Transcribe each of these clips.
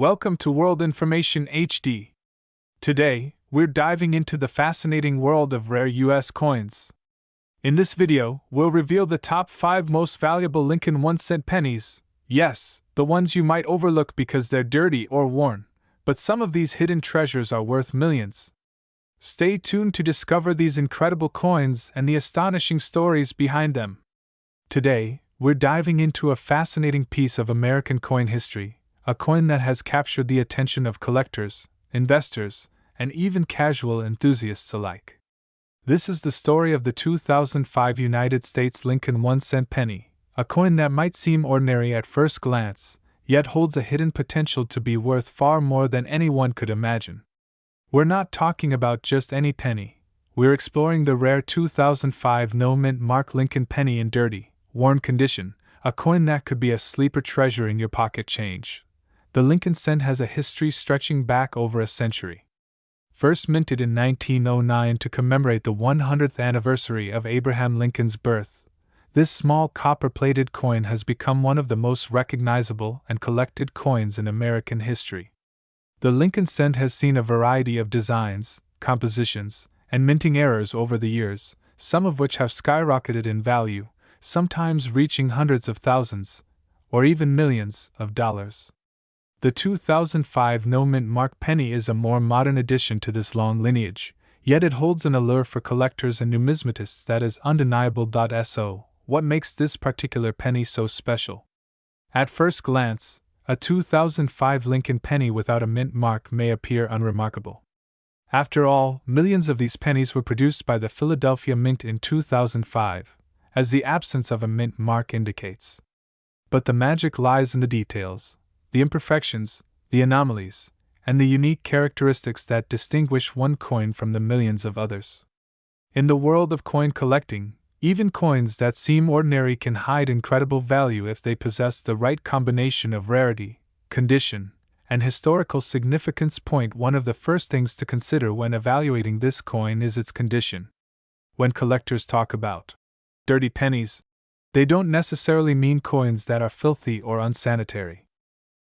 Welcome to World Information HD. Today, we're diving into the fascinating world of rare US coins. In this video, we'll reveal the top 5 most valuable Lincoln 1-cent pennies. Yes, the ones you might overlook because they're dirty or worn, but some of these hidden treasures are worth millions. Stay tuned to discover these incredible coins and the astonishing stories behind them. Today, we're diving into a fascinating piece of American coin history. A coin that has captured the attention of collectors, investors, and even casual enthusiasts alike. This is the story of the 2005 United States Lincoln 1-cent penny, a coin that might seem ordinary at first glance, yet holds a hidden potential to be worth far more than anyone could imagine. We're not talking about just any penny. We're exploring the rare 2005 no-mint mark Lincoln penny in dirty, worn condition, a coin that could be a sleeper treasure in your pocket change. The Lincoln cent has a history stretching back over a century. First minted in 1909 to commemorate the 100th anniversary of Abraham Lincoln's birth, this small copper-plated coin has become one of the most recognizable and collected coins in American history. The Lincoln cent has seen a variety of designs, compositions, and minting errors over the years, some of which have skyrocketed in value, sometimes reaching hundreds of thousands, or even millions of dollars. The 2005 no-mint mark penny is a more modern addition to this long lineage, yet it holds an allure for collectors and numismatists that is undeniable. So, what makes this particular penny so special? At first glance, a 2005 Lincoln penny without a mint mark may appear unremarkable. After all, millions of these pennies were produced by the Philadelphia Mint in 2005, as the absence of a mint mark indicates. But the magic lies in the details. The imperfections, the anomalies, and the unique characteristics that distinguish one coin from the millions of others. In the world of coin collecting, even coins that seem ordinary can hide incredible value if they possess the right combination of rarity, condition, and historical significance. One of the first things to consider when evaluating this coin is its condition. When collectors talk about dirty pennies, they don't necessarily mean coins that are filthy or unsanitary.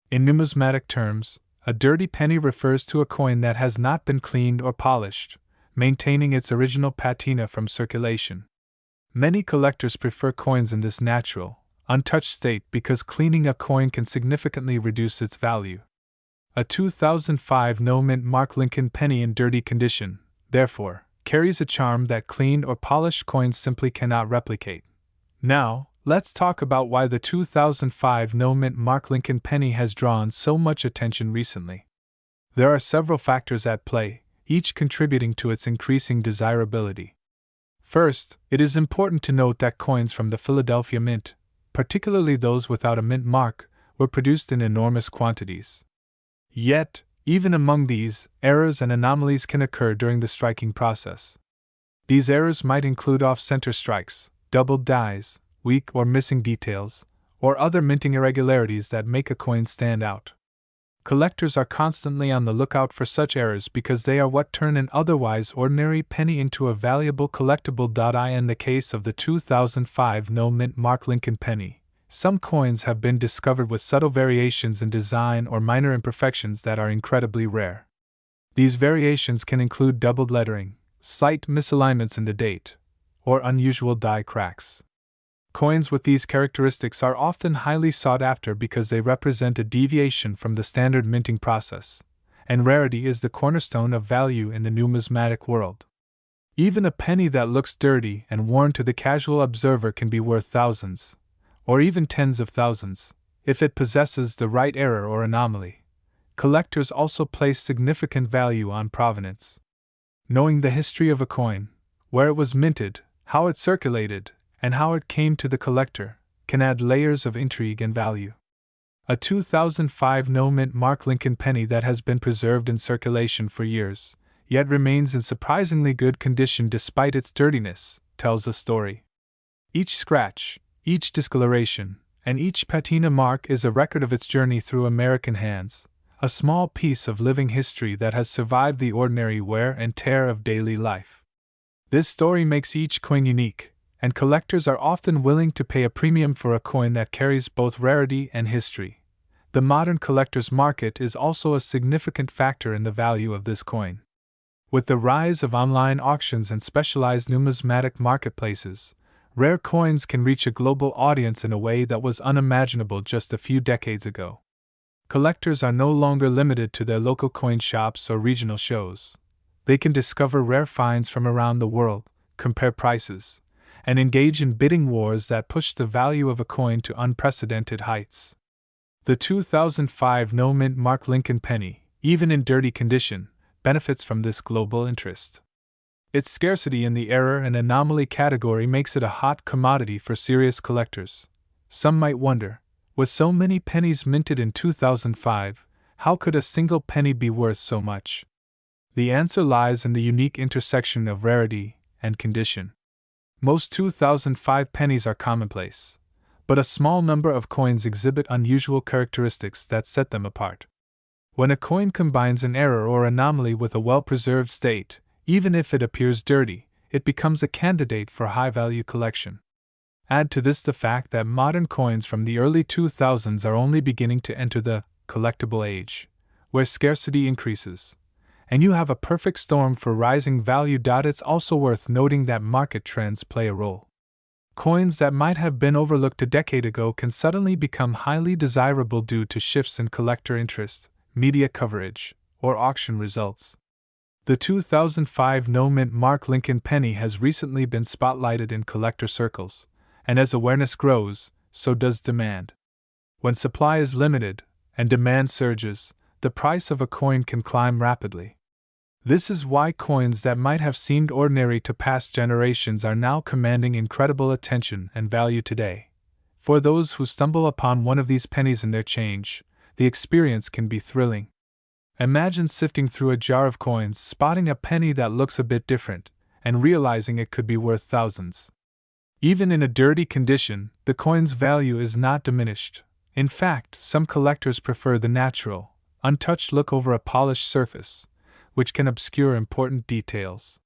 In numismatic terms, a dirty penny refers to a coin that has not been cleaned or polished, maintaining its original patina from circulation. Many collectors prefer coins in this natural, untouched state because cleaning a coin can significantly reduce its value. A 2005 no-mint mark Lincoln penny in dirty condition, therefore, carries a charm that cleaned or polished coins simply cannot replicate. Now, let's talk about why the 2005 no-mint mark Lincoln penny has drawn so much attention recently. There are several factors at play, each contributing to its increasing desirability. First, it is important to note that coins from the Philadelphia Mint, particularly those without a mint mark, were produced in enormous quantities. Yet, even among these, errors and anomalies can occur during the striking process. These errors might include off-center strikes, doubled dies, weak or missing details, or other minting irregularities that make a coin stand out. Collectors are constantly on the lookout for such errors because they are what turn an otherwise ordinary penny into a valuable collectible. In the case of the 2005 no-mint mark Lincoln penny, some coins have been discovered with subtle variations in design or minor imperfections that are incredibly rare. These variations can include doubled lettering, slight misalignments in the date, or unusual die cracks. Coins with these characteristics are often highly sought after because they represent a deviation from the standard minting process, and rarity is the cornerstone of value in the numismatic world. Even a penny that looks dirty and worn to the casual observer can be worth thousands, or even tens of thousands, if it possesses the right error or anomaly. Collectors also place significant value on provenance. Knowing the history of a coin, where it was minted, how it circulated, and how it came to the collector, can add layers of intrigue and value. A 2005 no-mint mark Lincoln penny that has been preserved in circulation for years, yet remains in surprisingly good condition despite its dirtiness, tells a story. Each scratch, each discoloration, and each patina mark is a record of its journey through American hands, a small piece of living history that has survived the ordinary wear and tear of daily life. This story makes each coin unique, and collectors are often willing to pay a premium for a coin that carries both rarity and history. The modern collector's market is also a significant factor in the value of this coin. With the rise of online auctions and specialized numismatic marketplaces, rare coins can reach a global audience in a way that was unimaginable just a few decades ago. Collectors are no longer limited to their local coin shops or regional shows. They can discover rare finds from around the world, compare prices, and engage in bidding wars that push the value of a coin to unprecedented heights. The 2005 no-mint Mark Lincoln penny, even in dirty condition, benefits from this global interest. Its scarcity in the error and anomaly category makes it a hot commodity for serious collectors. Some might wonder, with so many pennies minted in 2005, how could a single penny be worth so much? The answer lies in the unique intersection of rarity and condition. Most 2005 pennies are commonplace, but a small number of coins exhibit unusual characteristics that set them apart. When a coin combines an error or anomaly with a well-preserved state, even if it appears dirty, it becomes a candidate for high-value collection. Add to this the fact that modern coins from the early 2000s are only beginning to enter the collectible age, where scarcity increases, and you have a perfect storm for rising value. It's also worth noting that market trends play a role. Coins that might have been overlooked a decade ago can suddenly become highly desirable due to shifts in collector interest, media coverage, or auction results. The 2005 no-mint Mark Lincoln penny has recently been spotlighted in collector circles, and as awareness grows, so does demand. When supply is limited, and demand surges, the price of a coin can climb rapidly. This is why coins that might have seemed ordinary to past generations are now commanding incredible attention and value today. For those who stumble upon one of these pennies in their change, the experience can be thrilling. Imagine sifting through a jar of coins, spotting a penny that looks a bit different, and realizing it could be worth thousands. Even in a dirty condition, the coin's value is not diminished. In fact, some collectors prefer the natural, untouched look over a polished surface, which can obscure important details.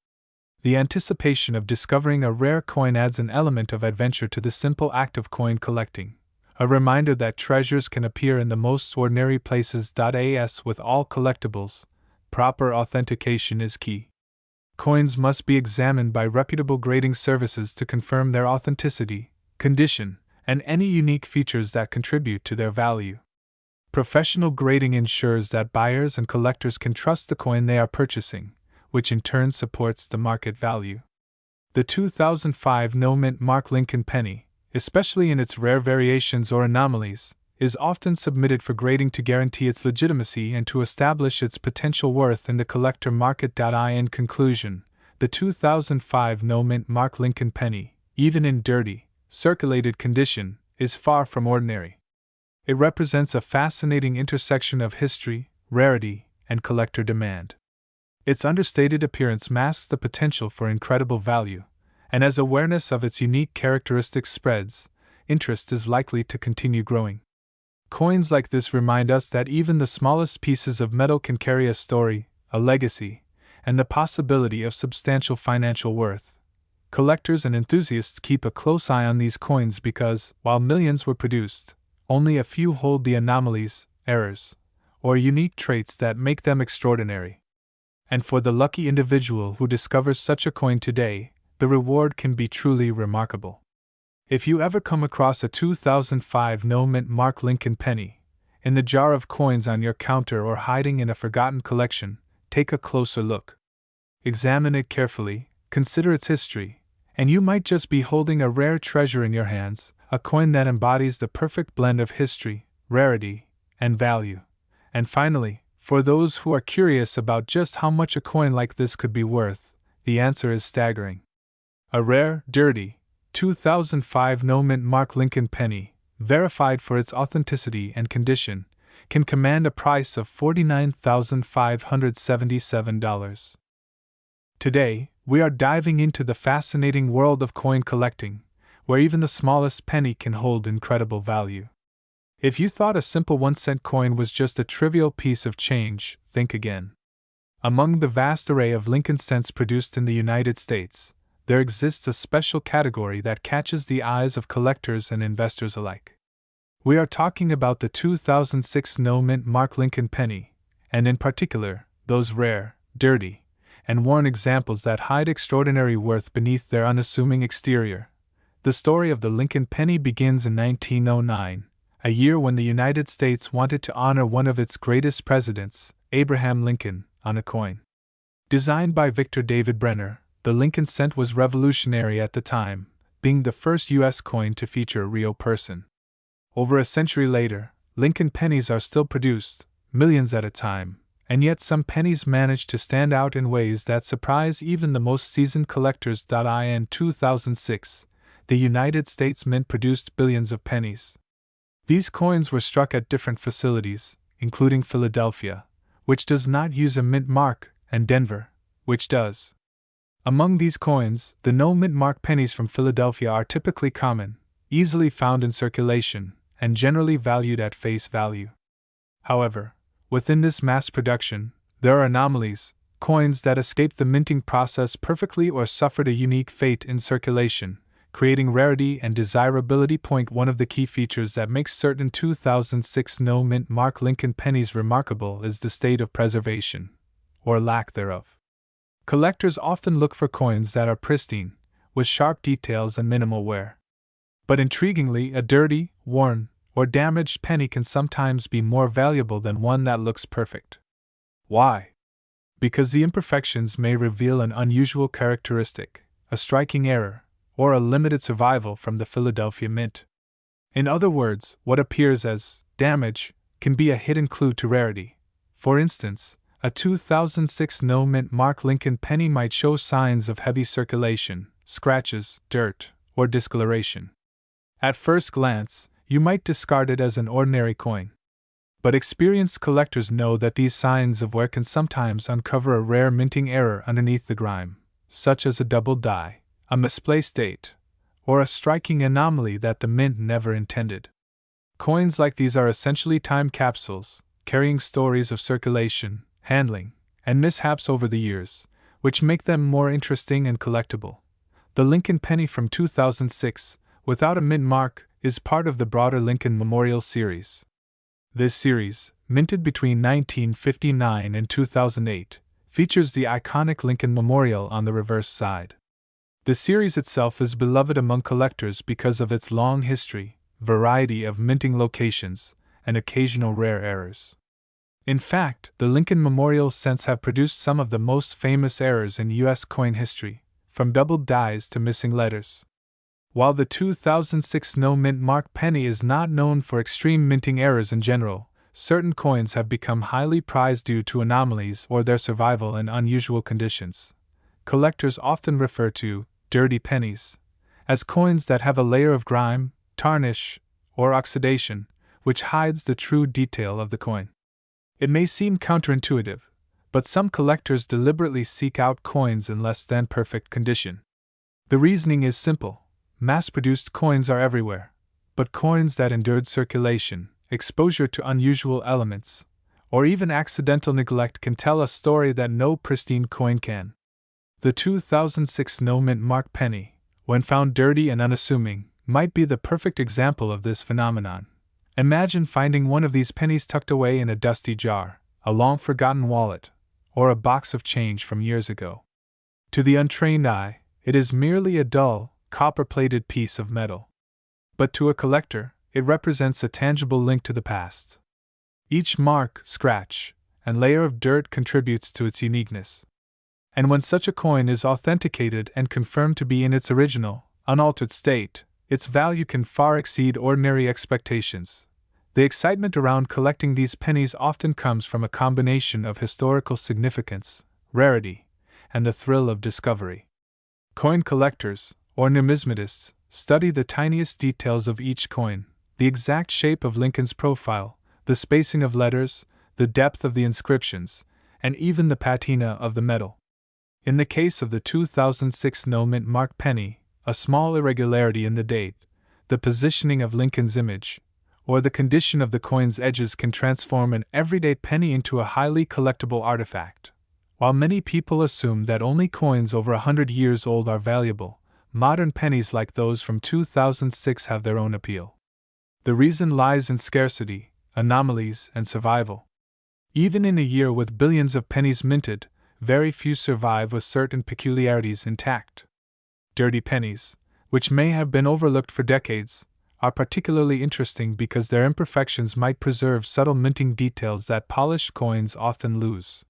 The anticipation of discovering a rare coin adds an element of adventure to the simple act of coin collecting, a reminder that treasures can appear in the most ordinary places. As with all collectibles, proper authentication is key. Coins must be examined by reputable grading services to confirm their authenticity, condition, and any unique features that contribute to their value. Professional grading ensures that buyers and collectors can trust the coin they are purchasing, which in turn supports the market value. The 2005 no-mint Mark Lincoln penny, especially in its rare variations or anomalies, is often submitted for grading to guarantee its legitimacy and to establish its potential worth in the collector market. In conclusion, the 2005 no-mint Mark Lincoln penny, even in dirty, circulated condition, is far from ordinary. It represents a fascinating intersection of history, rarity, and collector demand. Its understated appearance masks the potential for incredible value, and as awareness of its unique characteristics spreads, interest is likely to continue growing. Coins like this remind us that even the smallest pieces of metal can carry a story, a legacy, and the possibility of substantial financial worth. Collectors and enthusiasts keep a close eye on these coins because, while millions were produced, only a few hold the anomalies, errors, or unique traits that make them extraordinary. And for the lucky individual who discovers such a coin today, the reward can be truly remarkable. If you ever come across a 2005 no-mint Mark Lincoln penny, in the jar of coins on your counter or hiding in a forgotten collection, take a closer look. Examine it carefully, consider its history, and you might just be holding a rare treasure in your hands, a coin that embodies the perfect blend of history, rarity, and value. And finally, for those who are curious about just how much a coin like this could be worth, the answer is staggering. A rare, dirty, 2005 no-mint Mark Lincoln penny, verified for its authenticity and condition, can command a price of $49,577. Today, we are diving into the fascinating world of coin collecting, where even the smallest penny can hold incredible value. If you thought a simple 1-cent coin was just a trivial piece of change, think again. Among the vast array of Lincoln cents produced in the United States, there exists a special category that catches the eyes of collectors and investors alike. We are talking about the 2006 no-mint mark Lincoln penny, and in particular, those rare, dirty, and worn examples that hide extraordinary worth beneath their unassuming exterior. The story of the Lincoln penny begins in 1909, a year when the United States wanted to honor one of its greatest presidents, Abraham Lincoln, on a coin. Designed by Victor David Brenner, the Lincoln cent was revolutionary at the time, being the first U.S. coin to feature a real person. Over a century later, Lincoln pennies are still produced, millions at a time, and yet some pennies manage to stand out in ways that surprise even the most seasoned collectors. In 2006, the United States Mint produced billions of pennies. These coins were struck at different facilities, including Philadelphia, which does not use a mint mark, and Denver, which does. Among these coins, the no-mint mark pennies from Philadelphia are typically common, easily found in circulation, and generally valued at face value. However, within this mass production, there are anomalies, coins that escaped the minting process perfectly or suffered a unique fate in circulation, creating rarity and desirability. One of the key features that makes certain 2006 no-mint mark Lincoln pennies remarkable is the state of preservation, or lack thereof. Collectors often look for coins that are pristine, with sharp details and minimal wear. But intriguingly, a dirty, worn, or damaged penny can sometimes be more valuable than one that looks perfect. Why? Because the imperfections may reveal an unusual characteristic, a striking error, or a limited survival from the Philadelphia Mint. In other words, what appears as damage can be a hidden clue to rarity. For instance, a 2006 no-mint mark Lincoln penny might show signs of heavy circulation, scratches, dirt, or discoloration. At first glance, you might discard it as an ordinary coin. But experienced collectors know that these signs of wear can sometimes uncover a rare minting error underneath the grime, such as a double die, a misplaced date, or a striking anomaly that the mint never intended. Coins like these are essentially time capsules, carrying stories of circulation, handling, and mishaps over the years, which make them more interesting and collectible. The Lincoln penny from 2006, without a mint mark, is part of the broader Lincoln Memorial series. This series, minted between 1959 and 2008, features the iconic Lincoln Memorial on the reverse side. The series itself is beloved among collectors because of its long history, variety of minting locations, and occasional rare errors. In fact, the Lincoln Memorial cents have produced some of the most famous errors in U.S. coin history, from doubled dies to missing letters. While the 2006 no-mint mark penny is not known for extreme minting errors in general, certain coins have become highly prized due to anomalies or their survival in unusual conditions. Collectors often refer to dirty pennies as coins that have a layer of grime, tarnish, or oxidation, which hides the true detail of the coin. It may seem counterintuitive, but some collectors deliberately seek out coins in less than perfect condition. The reasoning is simple. Mass-produced coins are everywhere, but coins that endured circulation, exposure to unusual elements, or even accidental neglect can tell a story that no pristine coin can. The 2006 no-mint mark penny, when found dirty and unassuming, might be the perfect example of this phenomenon. Imagine finding one of these pennies tucked away in a dusty jar, a long-forgotten wallet, or a box of change from years ago. To the untrained eye, it is merely a dull, copper-plated piece of metal. But to a collector, it represents a tangible link to the past. Each mark, scratch, and layer of dirt contributes to its uniqueness. And when such a coin is authenticated and confirmed to be in its original, unaltered state, its value can far exceed ordinary expectations. The excitement around collecting these pennies often comes from a combination of historical significance, rarity, and the thrill of discovery. Coin collectors, or numismatists, study the tiniest details of each coin, the exact shape of Lincoln's profile, the spacing of letters, the depth of the inscriptions, and even the patina of the metal. In the case of the 2006 no-mint mark penny, a small irregularity in the date, the positioning of Lincoln's image, or the condition of the coin's edges can transform an everyday penny into a highly collectible artifact. While many people assume that only coins over 100 years old are valuable, modern pennies like those from 2006 have their own appeal. The reason lies in scarcity, anomalies, and survival. Even in a year with billions of pennies minted, very few survive with certain peculiarities intact. Dirty pennies, which may have been overlooked for decades, are particularly interesting because their imperfections might preserve subtle minting details that polished coins often lose.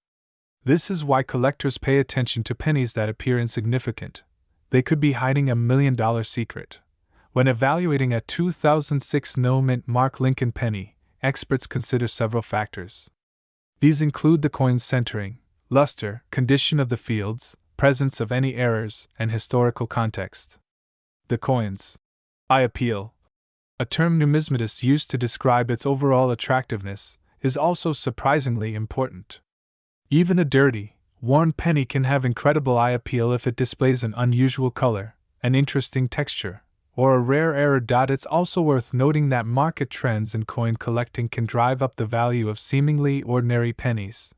This is why collectors pay attention to pennies that appear insignificant. They could be hiding a $1 million secret. When evaluating a 2006 no-mint Mark Lincoln penny, experts consider several factors. These include the coin's centering, luster, condition of the fields, presence of any errors, and historical context. The coin's eye appeal, a term numismatists use to describe its overall attractiveness, is also surprisingly important. Even a dirty, worn penny can have incredible eye appeal if it displays an unusual color, an interesting texture, or a rare error. It's also worth noting that market trends in coin collecting can drive up the value of seemingly ordinary pennies.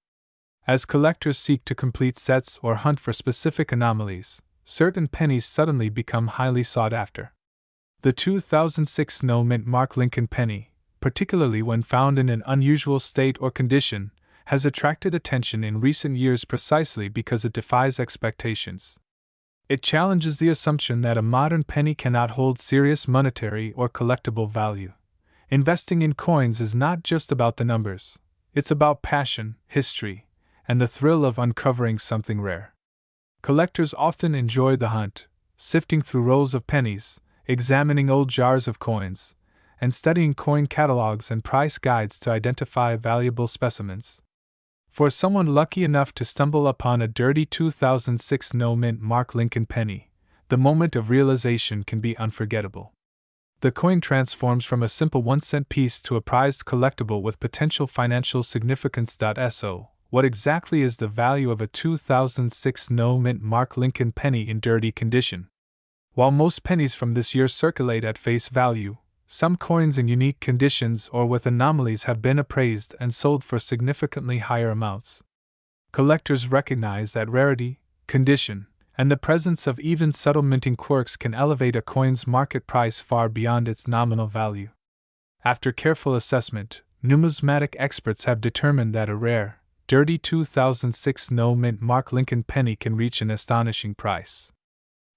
As collectors seek to complete sets or hunt for specific anomalies, certain pennies suddenly become highly sought after. The 2006 no-mint Mark Lincoln penny, particularly when found in an unusual state or condition, has attracted attention in recent years precisely because it defies expectations. It challenges the assumption that a modern penny cannot hold serious monetary or collectible value. Investing in coins is not just about the numbers, it's about passion, history, and the thrill of uncovering something rare. Collectors often enjoy the hunt, sifting through rolls of pennies, examining old jars of coins, and studying coin catalogs and price guides to identify valuable specimens. For someone lucky enough to stumble upon a dirty 2006 no-mint Mark Lincoln penny, the moment of realization can be unforgettable. The coin transforms from a simple 1-cent piece to a prized collectible with potential financial significance. So, what exactly is the value of a 2006 no-mint Mark Lincoln penny in dirty condition? While most pennies from this year circulate at face value, some coins in unique conditions or with anomalies have been appraised and sold for significantly higher amounts. Collectors recognize that rarity, condition, and the presence of even subtle minting quirks can elevate a coin's market price far beyond its nominal value. After careful assessment, numismatic experts have determined that a rare, dirty 2006 no-mint Mark Lincoln penny can reach an astonishing price.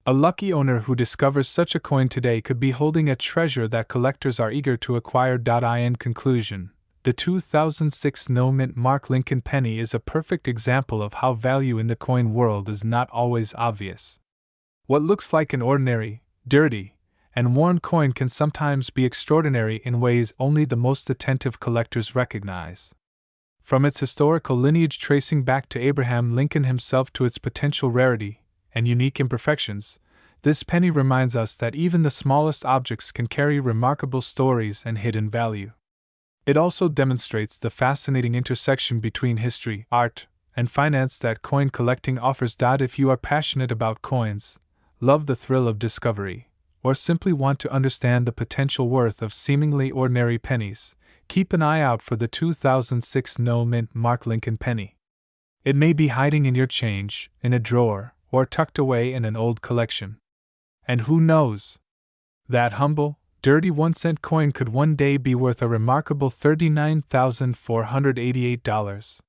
A lucky owner who discovers such a coin today could be holding a treasure that collectors are eager to acquire. In conclusion, the 2006 no-mint Mark Lincoln penny is a perfect example of how value in the coin world is not always obvious. What looks like an ordinary, dirty, and worn coin can sometimes be extraordinary in ways only the most attentive collectors recognize. From its historical lineage tracing back to Abraham Lincoln himself to its potential rarity and unique imperfections, this penny reminds us that even the smallest objects can carry remarkable stories and hidden value. It also demonstrates the fascinating intersection between history, art, and finance that coin collecting offers. If you are passionate about coins, love the thrill of discovery, or simply want to understand the potential worth of seemingly ordinary pennies, keep an eye out for the 2006 no-mint Mark Lincoln penny. It may be hiding in your change, in a drawer, or tucked away in an old collection. And who knows? That humble, dirty 1-cent coin could one day be worth a remarkable $39,488.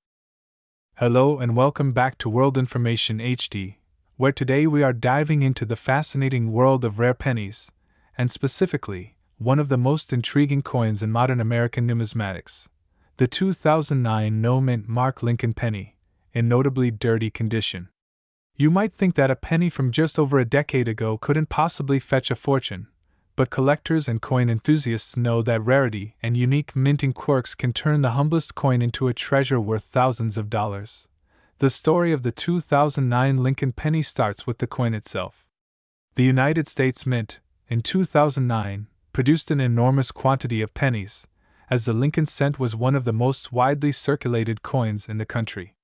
Hello and welcome back to World Information HD, where today we are diving into the fascinating world of rare pennies, and specifically, one of the most intriguing coins in modern American numismatics, the 2009 no-mint Mark Lincoln penny, in notably dirty condition. You might think that a penny from just over a decade ago couldn't possibly fetch a fortune, but collectors and coin enthusiasts know that rarity and unique minting quirks can turn the humblest coin into a treasure worth thousands of dollars. The story of the 2009 Lincoln penny starts with the coin itself. The United States Mint, in 2009, produced an enormous quantity of pennies, as the Lincoln cent was one of the most widely circulated coins in the country.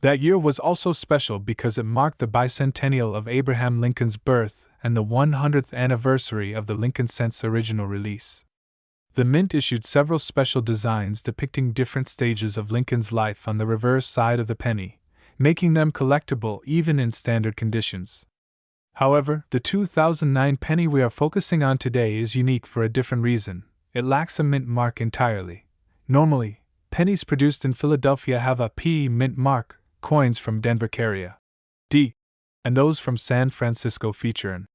That year was also special because it marked the bicentennial of Abraham Lincoln's birth and the 100th anniversary of the Lincoln cent's original release. The Mint issued several special designs depicting different stages of Lincoln's life on the reverse side of the penny, making them collectible even in standard conditions. However, the 2009 penny we are focusing on today is unique for a different reason. it lacks a mint mark entirely. Normally, pennies produced in Philadelphia have a P mint mark, coins from Denver carry a D, and those from San Francisco feature an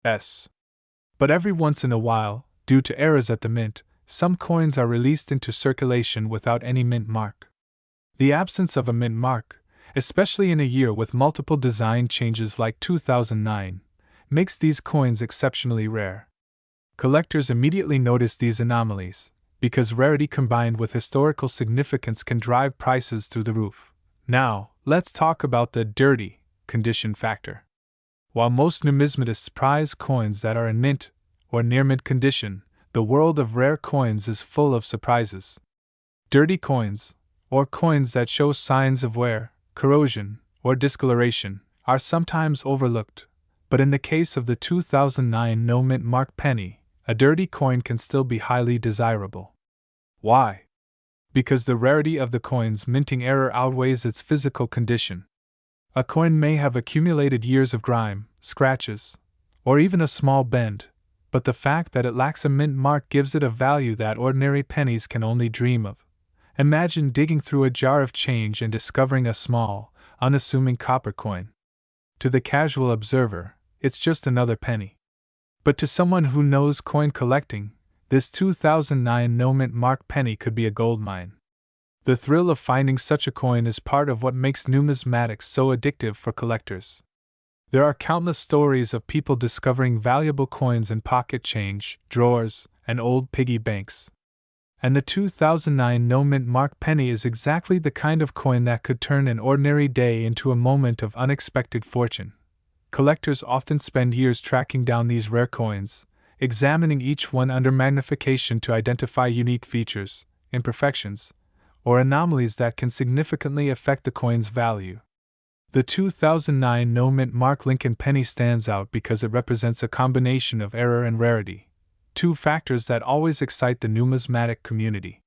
S. But every once in a while, due to errors at the mint, some coins are released into circulation without any mint mark. The absence of a mint mark, especially in a year with multiple design changes like 2009, makes these coins exceptionally rare. Collectors immediately notice these anomalies, because rarity combined with historical significance can drive prices through the roof. Now, let's talk about the dirty condition factor. While most numismatists prize coins that are in mint or near mint condition, the world of rare coins is full of surprises. Dirty coins, or coins that show signs of wear, corrosion, or discoloration, are sometimes overlooked, but in the case of the 2009 no mint mark penny, a dirty coin can still be highly desirable. Why? Because the rarity of the coin's minting error outweighs its physical condition. A coin may have accumulated years of grime, scratches, or even a small bend, but the fact that it lacks a mint mark gives it a value that ordinary pennies can only dream of. Imagine digging through a jar of change and discovering a small, unassuming copper coin. To the casual observer, it's just another penny. But to someone who knows coin collecting, this 2009 no mint mark penny could be a goldmine. The thrill of finding such a coin is part of what makes numismatics so addictive for collectors. There are countless stories of people discovering valuable coins in pocket change, drawers, and old piggy banks. And the 2009 no mint mark penny is exactly the kind of coin that could turn an ordinary day into a moment of unexpected fortune. Collectors often spend years tracking down these rare coins, examining each one under magnification to identify unique features, imperfections, or anomalies that can significantly affect the coin's value. The 2009 no mint mark Lincoln penny stands out because it represents a combination of error and rarity, two factors that always excite the numismatic community.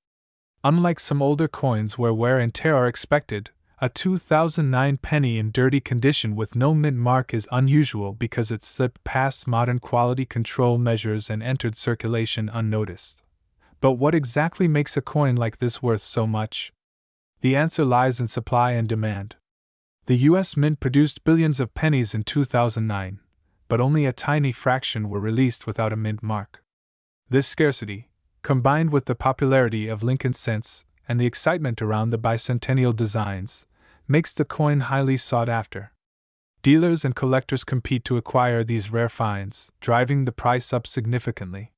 Unlike some older coins where wear and tear are expected, a 2009 penny in dirty condition with no mint mark is unusual because it slipped past modern quality control measures and entered circulation unnoticed. But what exactly makes a coin like this worth so much? The answer lies in supply and demand. The U.S. Mint produced billions of pennies in 2009, but only a tiny fraction were released without a mint mark. This scarcity, combined with the popularity of Lincoln cents and the excitement around the bicentennial designs, makes the coin highly sought after. Dealers and collectors compete to acquire these rare finds, driving the price up significantly.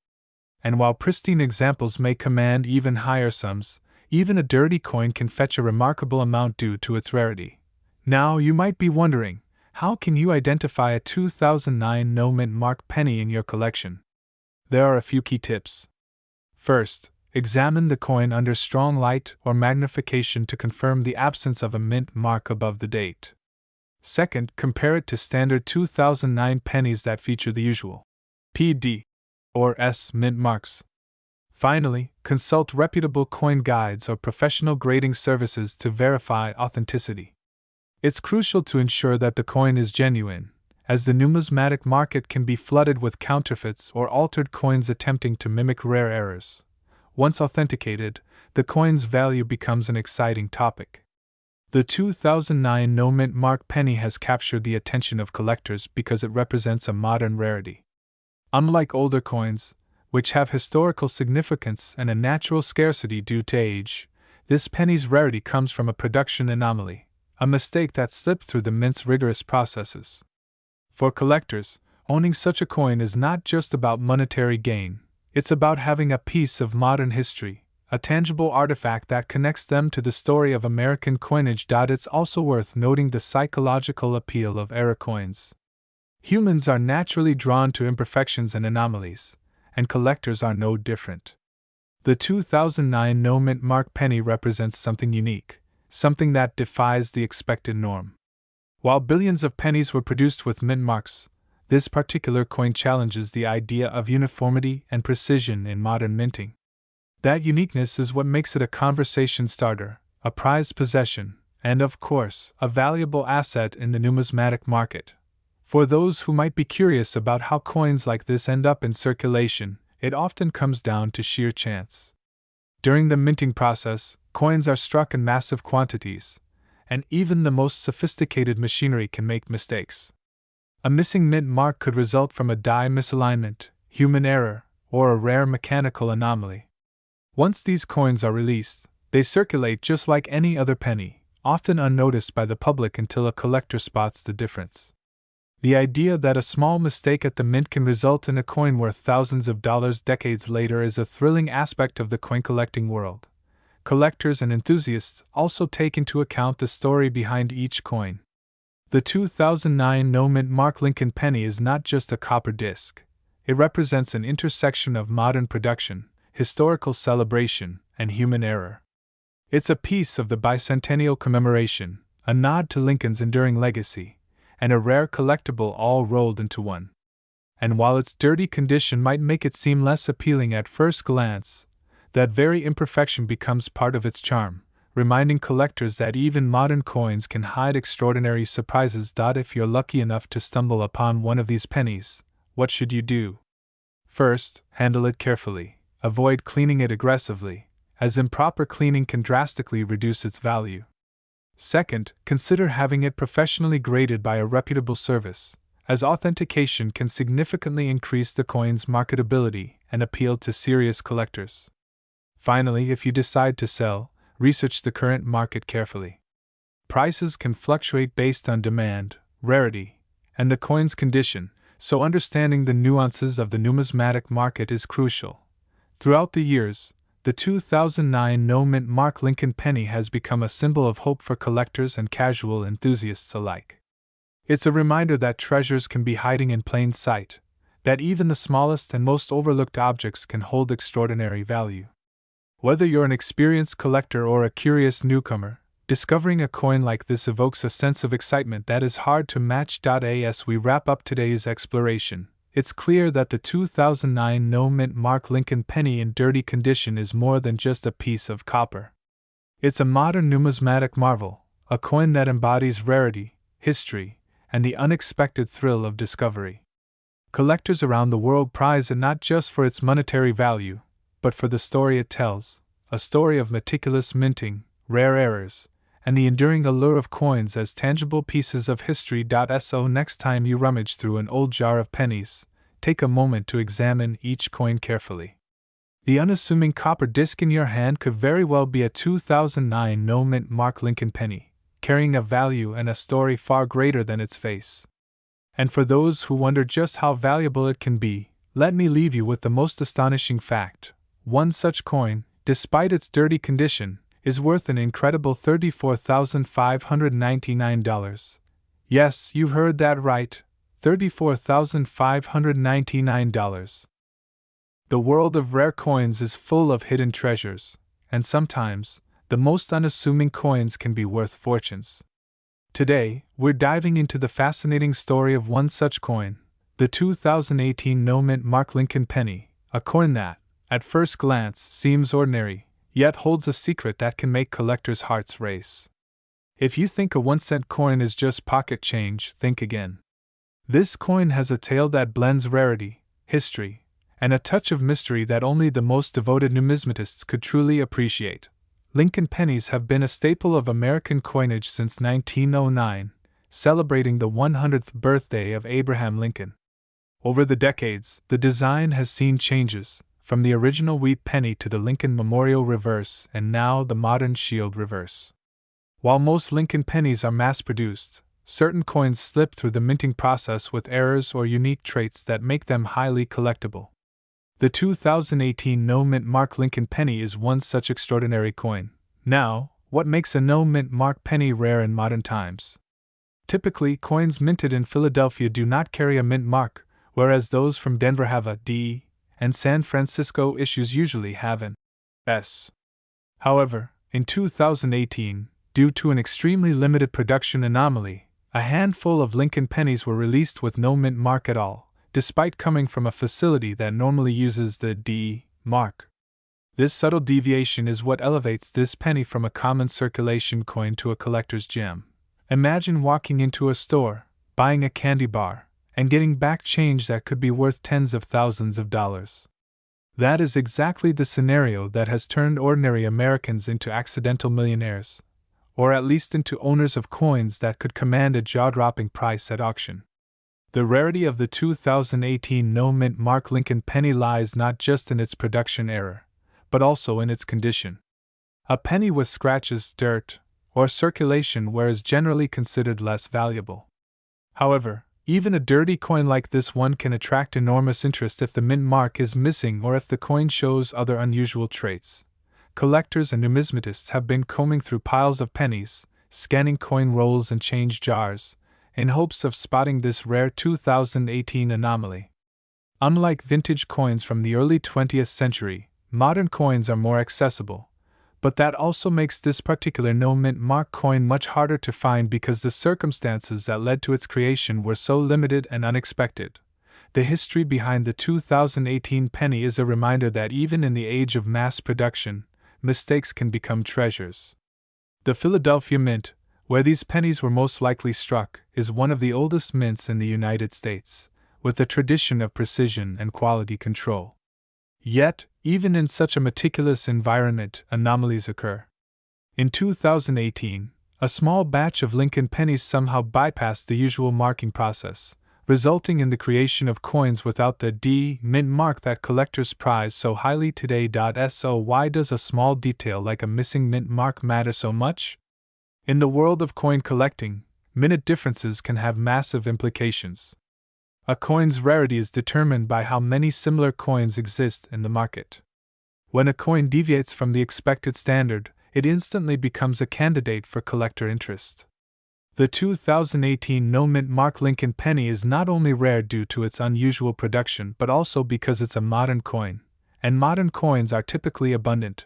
And while pristine examples may command even higher sums, even a dirty coin can fetch a remarkable amount due to its rarity. Now you might be wondering, how can you identify a 2009 no mint mark penny in your collection? There are a few key tips. First, examine the coin under strong light or magnification to confirm the absence of a mint mark above the date. Second, compare it to standard 2009 pennies that feature the usual PD or S mint marks. Finally, consult reputable coin guides or professional grading services to verify authenticity. It's crucial to ensure that the coin is genuine, as the numismatic market can be flooded with counterfeits or altered coins attempting to mimic rare errors. Once authenticated, the coin's value becomes an exciting topic. The 2009 no mint mark penny has captured the attention of collectors because it represents a modern rarity. Unlike older coins, which have historical significance and a natural scarcity due to age, this penny's rarity comes from a production anomaly, a mistake that slipped through the mint's rigorous processes. For collectors, owning such a coin is not just about monetary gain, it's about having a piece of modern history, a tangible artifact that connects them to the story of American coinage. It's also worth noting the psychological appeal of error coins. Humans are naturally drawn to imperfections and anomalies, and collectors are no different. The 2009 no mint mark penny represents something unique, something that defies the expected norm. While billions of pennies were produced with mint marks, this particular coin challenges the idea of uniformity and precision in modern minting. That uniqueness is what makes it a conversation starter, a prized possession, and of course, a valuable asset in the numismatic market. For those who might be curious about how coins like this end up in circulation, it often comes down to sheer chance. During the minting process, coins are struck in massive quantities, and even the most sophisticated machinery can make mistakes. A missing mint mark could result from a die misalignment, human error, or a rare mechanical anomaly. Once these coins are released, they circulate just like any other penny, often unnoticed by the public until a collector spots the difference. The idea that a small mistake at the mint can result in a coin worth thousands of dollars decades later is a thrilling aspect of the coin collecting world. Collectors and enthusiasts also take into account the story behind each coin. The 2009 no-mint mark Lincoln penny is not just a copper disc. It represents an intersection of modern production, historical celebration, and human error. It's a piece of the bicentennial commemoration, a nod to Lincoln's enduring legacy, and a rare collectible all rolled into one. And while its dirty condition might make it seem less appealing at first glance, that very imperfection becomes part of its charm, reminding collectors that even modern coins can hide extraordinary surprises. If you're lucky enough to stumble upon one of these pennies, what should you do? First, handle it carefully. Avoid cleaning it aggressively, as improper cleaning can drastically reduce its value. Second, consider having it professionally graded by a reputable service, as authentication can significantly increase the coin's marketability and appeal to serious collectors. Finally, if you decide to sell, research the current market carefully. Prices can fluctuate based on demand, rarity, and the coin's condition, so understanding the nuances of the numismatic market is crucial. Throughout the years, the 2009 no-mint mark Lincoln penny has become a symbol of hope for collectors and casual enthusiasts alike. It's a reminder that treasures can be hiding in plain sight, that even the smallest and most overlooked objects can hold extraordinary value. Whether you're an experienced collector or a curious newcomer, discovering a coin like this evokes a sense of excitement that is hard to match. As we wrap up today's exploration, it's clear that the 2009 no-mint mark Lincoln penny in dirty condition is more than just a piece of copper. It's a modern numismatic marvel, a coin that embodies rarity, history, and the unexpected thrill of discovery. Collectors around the world prize it not just for its monetary value, but for the story it tells, a story of meticulous minting, rare errors, and the enduring allure of coins as tangible pieces of history. So next time you rummage through an old jar of pennies, take a moment to examine each coin carefully. The unassuming copper disc in your hand could very well be a 2009 no-mint mark Lincoln penny, carrying a value and a story far greater than its face. And for those who wonder just how valuable it can be, let me leave you with the most astonishing fact. One such coin, despite its dirty condition, is worth an incredible $34,599. Yes, you heard that right, $34,599. The world of rare coins is full of hidden treasures, and sometimes, the most unassuming coins can be worth fortunes. Today, we're diving into the fascinating story of one such coin, the 2018 no-mint mark Lincoln penny, a coin that, at first glance, seems ordinary, yet holds a secret that can make collectors' hearts race. If you think a 1-cent coin is just pocket change, think again. This coin has a tale that blends rarity, history, and a touch of mystery that only the most devoted numismatists could truly appreciate. Lincoln pennies have been a staple of American coinage since 1909, celebrating the 100th birthday of Abraham Lincoln. Over the decades, the design has seen changes, from the original wheat penny to the Lincoln Memorial reverse and now the modern shield reverse. While most Lincoln pennies are mass-produced, certain coins slip through the minting process with errors or unique traits that make them highly collectible. The 2018 no-mint mark Lincoln penny is one such extraordinary coin. Now, what makes a no-mint mark penny rare in modern times? Typically, coins minted in Philadelphia do not carry a mint mark, whereas those from Denver have a D, and San Francisco issues usually have an S. However, in 2018, due to an extremely limited production anomaly, a handful of Lincoln pennies were released with no mint mark at all, despite coming from a facility that normally uses the D mark. This subtle deviation is what elevates this penny from a common circulation coin to a collector's gem. Imagine walking into a store, buying a candy bar, and getting back change that could be worth tens of thousands of dollars. That is exactly the scenario that has turned ordinary Americans into accidental millionaires, or at least into owners of coins that could command a jaw-dropping price at auction. The rarity of the 2018 no-mint mark Lincoln penny lies not just in its production error, but also in its condition. A penny with scratches, dirt, or circulation wear is generally considered less valuable. However, even a dirty coin like this one can attract enormous interest if the mint mark is missing or if the coin shows other unusual traits. Collectors and numismatists have been combing through piles of pennies, scanning coin rolls and change jars, in hopes of spotting this rare 2018 anomaly. Unlike vintage coins from the early 20th century, modern coins are more accessible, but that also makes this particular no-mint mark coin much harder to find because the circumstances that led to its creation were so limited and unexpected. The history behind the 2018 penny is a reminder that even in the age of mass production, mistakes can become treasures. The Philadelphia Mint, where these pennies were most likely struck, is one of the oldest mints in the United States, with a tradition of precision and quality control. Yet, even in such a meticulous environment, anomalies occur. In 2018, a small batch of Lincoln pennies somehow bypassed the usual marking process, resulting in the creation of coins without the mint mark that collectors prize so highly today. So why does a small detail like a missing mint mark matter so much? In the world of coin collecting, minute differences can have massive implications. A coin's rarity is determined by how many similar coins exist in the market. When a coin deviates from the expected standard, it instantly becomes a candidate for collector interest. The 2018 no-mint mark Lincoln penny is not only rare due to its unusual production but also because it's a modern coin, and modern coins are typically abundant.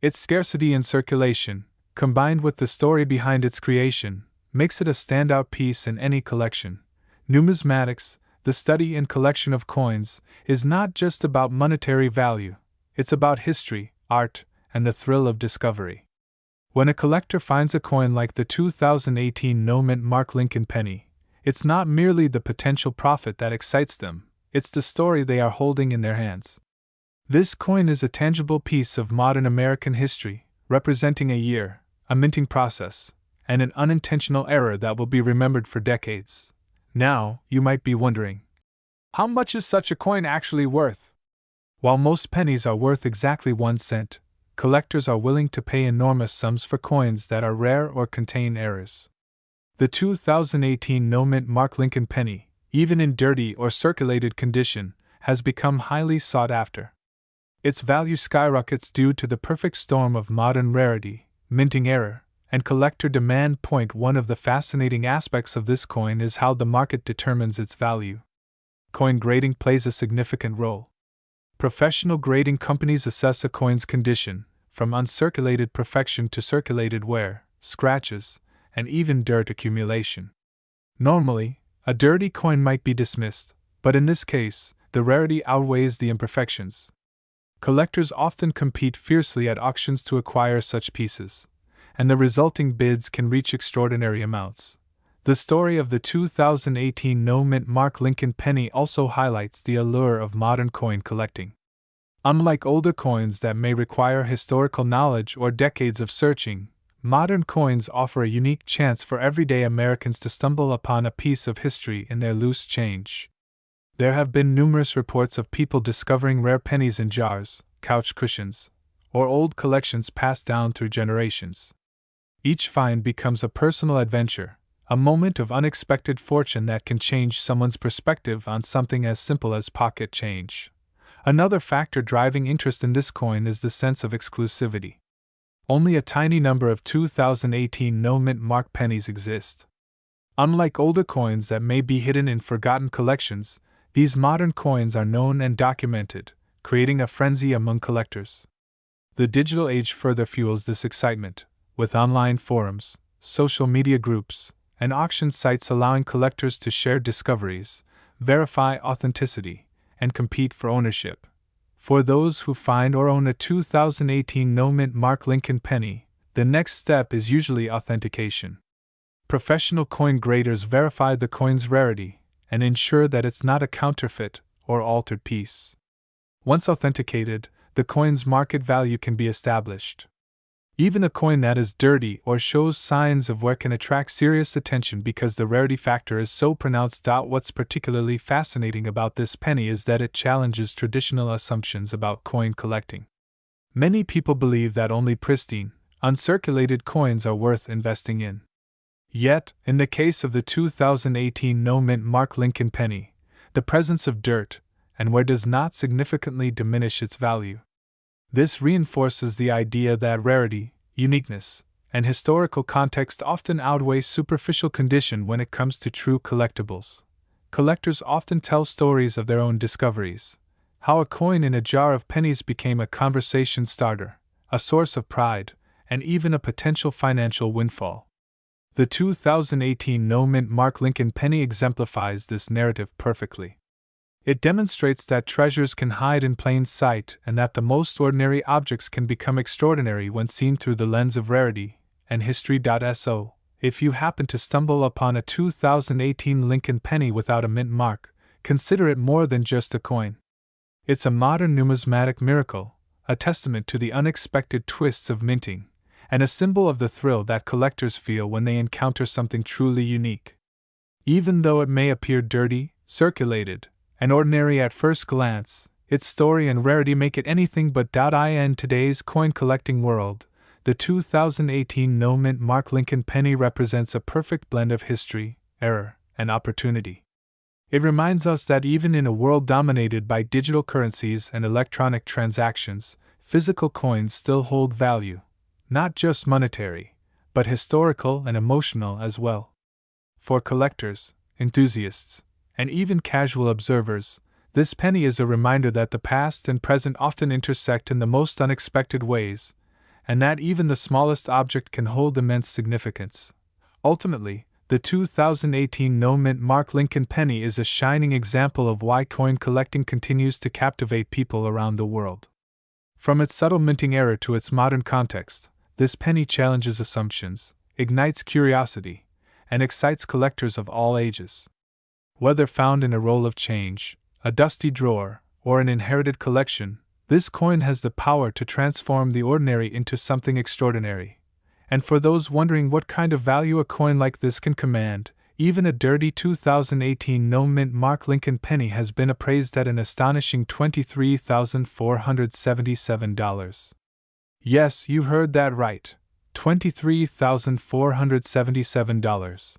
Its scarcity in circulation, combined with the story behind its creation, makes it a standout piece in any collection. Numismatics, the study and collection of coins, is not just about monetary value, it's about history, art, and the thrill of discovery. When a collector finds a coin like the 2018 no-mint mark Lincoln penny, it's not merely the potential profit that excites them, it's the story they are holding in their hands. This coin is a tangible piece of modern American history, representing a year, a minting process, and an unintentional error that will be remembered for decades. Now, you might be wondering, how much is such a coin actually worth? While most pennies are worth exactly 1 cent, collectors are willing to pay enormous sums for coins that are rare or contain errors. The 2018 no-mint mark Lincoln penny, even in dirty or circulated condition, has become highly sought after. Its value skyrockets due to the perfect storm of modern rarity, minting error, and collector demand. One of the fascinating aspects of this coin is how the market determines its value. Coin grading plays a significant role. Professional grading companies assess a coin's condition, from uncirculated perfection to circulated wear, scratches, and even dirt accumulation. Normally, a dirty coin might be dismissed, but in this case, the rarity outweighs the imperfections. Collectors often compete fiercely at auctions to acquire such pieces, and the resulting bids can reach extraordinary amounts. The story of the 2018 no-mint mark Lincoln penny also highlights the allure of modern coin collecting. Unlike older coins that may require historical knowledge or decades of searching, modern coins offer a unique chance for everyday Americans to stumble upon a piece of history in their loose change. There have been numerous reports of people discovering rare pennies in jars, couch cushions, or old collections passed down through generations. Each find becomes a personal adventure, a moment of unexpected fortune that can change someone's perspective on something as simple as pocket change. Another factor driving interest in this coin is the sense of exclusivity. Only a tiny number of 2018 no-mint mark pennies exist. Unlike older coins that may be hidden in forgotten collections, these modern coins are known and documented, creating a frenzy among collectors. The digital age further fuels this excitement, with online forums, social media groups, and auction sites allowing collectors to share discoveries, verify authenticity, and compete for ownership. For those who find or own a 2018 no-mint mark Lincoln penny, the next step is usually authentication. Professional coin graders verify the coin's rarity and ensure that it's not a counterfeit or altered piece. Once authenticated, the coin's market value can be established. Even a coin that is dirty or shows signs of wear can attract serious attention because the rarity factor is so pronounced. What's particularly fascinating about this penny is that it challenges traditional assumptions about coin collecting. Many people believe that only pristine, uncirculated coins are worth investing in. Yet, in the case of the 2018 no-mint Mark Lincoln penny, the presence of dirt and wear does not significantly diminish its value. This reinforces the idea that rarity, uniqueness, and historical context often outweigh superficial condition when it comes to true collectibles. Collectors often tell stories of their own discoveries, how a coin in a jar of pennies became a conversation starter, a source of pride, and even a potential financial windfall. The 2018 no-mint Mark Lincoln penny exemplifies this narrative perfectly. It demonstrates that treasures can hide in plain sight and that the most ordinary objects can become extraordinary when seen through the lens of rarity and history. So, if you happen to stumble upon a 2018 Lincoln penny without a mint mark, consider it more than just a coin. It's a modern numismatic miracle, a testament to the unexpected twists of minting, and a symbol of the thrill that collectors feel when they encounter something truly unique. Even though it may appear dirty, circulated, and ordinary at first glance, its story and rarity make it anything but. In today's coin collecting world, the 2018 no-mint Mark Lincoln penny represents a perfect blend of history, error, and opportunity. It reminds us that even in a world dominated by digital currencies and electronic transactions, physical coins still hold value, not just monetary, but historical and emotional as well. For collectors, enthusiasts, and even casual observers, this penny is a reminder that the past and present often intersect in the most unexpected ways, and that even the smallest object can hold immense significance. Ultimately, the 2018 no-mint Mark Lincoln penny is a shining example of why coin collecting continues to captivate people around the world. From its subtle minting era to its modern context, this penny challenges assumptions, ignites curiosity, and excites collectors of all ages. Whether found in a roll of change, a dusty drawer, or an inherited collection, this coin has the power to transform the ordinary into something extraordinary. And for those wondering what kind of value a coin like this can command, even a dirty 2018 no-mint Mark Lincoln penny has been appraised at an astonishing $23,477. Yes, you heard that right. $23,477.